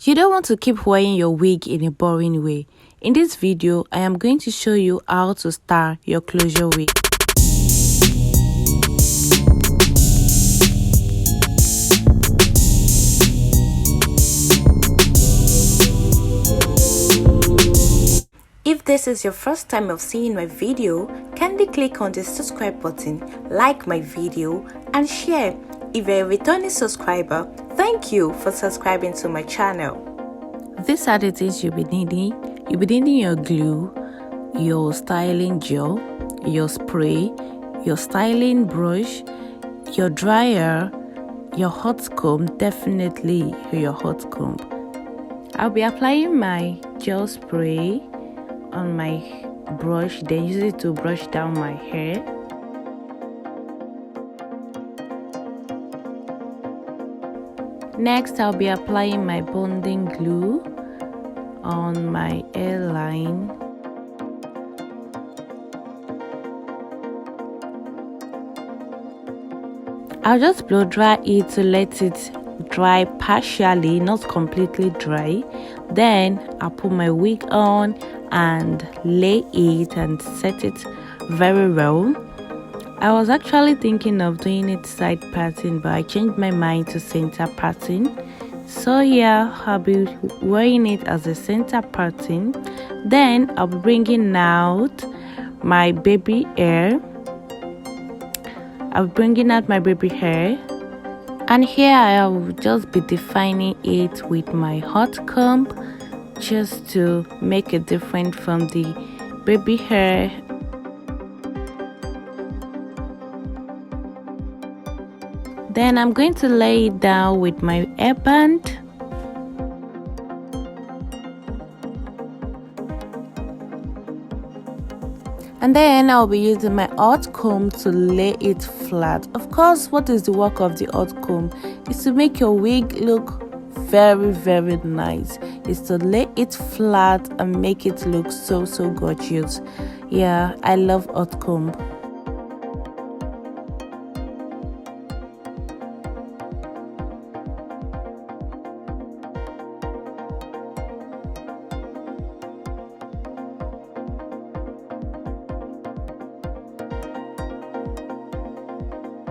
You don't want to keep wearing your wig in a boring way. In this video, I am going to show you how to style your closure wig. If this is your first time of seeing my video, kindly click on the subscribe button, like my video and share. If you're a returning subscriber, thank you for subscribing to my channel. These are the things you'll be needing. You'll be needing your glue, your styling gel, your spray, your styling brush, your dryer, your hot comb, definitely your hot comb. I'll be applying my gel spray on my brush, then use it to brush down my hair. Next, I'll be applying my bonding glue on my hairline. I'll just blow dry it to let it dry partially, not completely dry. Then I'll put my wig on and lay it and set it very well. I was actually thinking of doing it side parting, but I changed my mind to center parting. So yeah, I'll be wearing it as a center parting. Then I'll be bringing out my baby hair. And here I will just be defining it with my hot comb, just to make it different from the baby hair. Then I'm going to lay it down with my hairband. And then I'll be using my hot comb to lay it flat. Of course, what is the work of the hot comb? Is to make your wig look very nice. Is to lay it flat and make it look so gorgeous. Yeah, I love hot comb.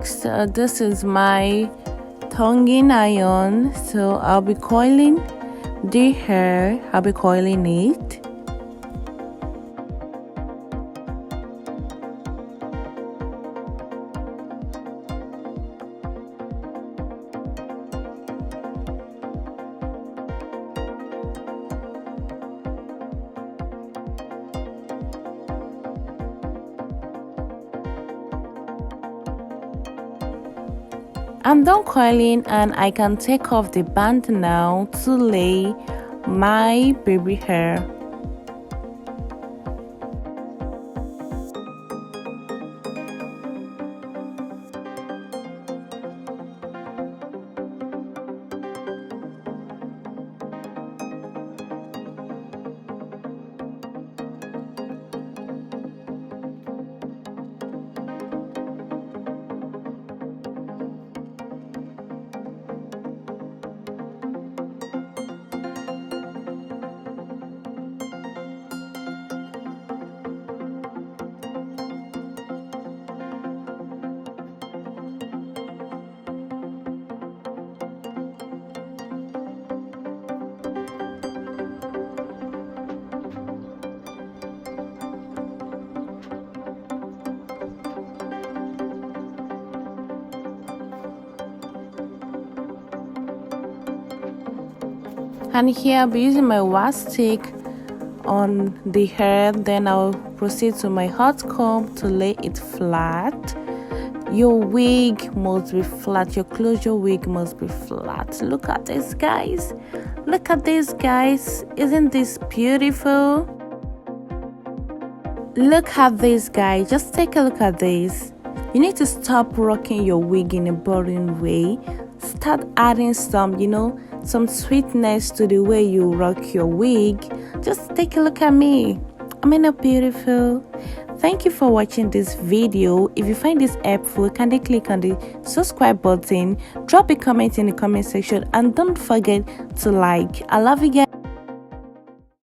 So this is my tonguing iron, so I'll be coiling the hair. I'll be coiling it. I'm done coiling and I can take off the band now to lay my baby hair. And here I'll be using my wax stick on the hair. Then I'll proceed to my hot comb to lay it flat. Your wig must be flat. Your closure wig must be flat. Look at this, guys. Look at this, guys. Isn't this beautiful? Look at this, guys. Just take a look at this. You need to stop rocking your wig in a boring way. Start adding some sweetness to the way you rock your wig. Just take a look at me. Am I not beautiful? Thank you for watching this video. If you find this helpful, kindly click on the subscribe button, drop a comment in the comment section, and don't forget to like. I love you guys.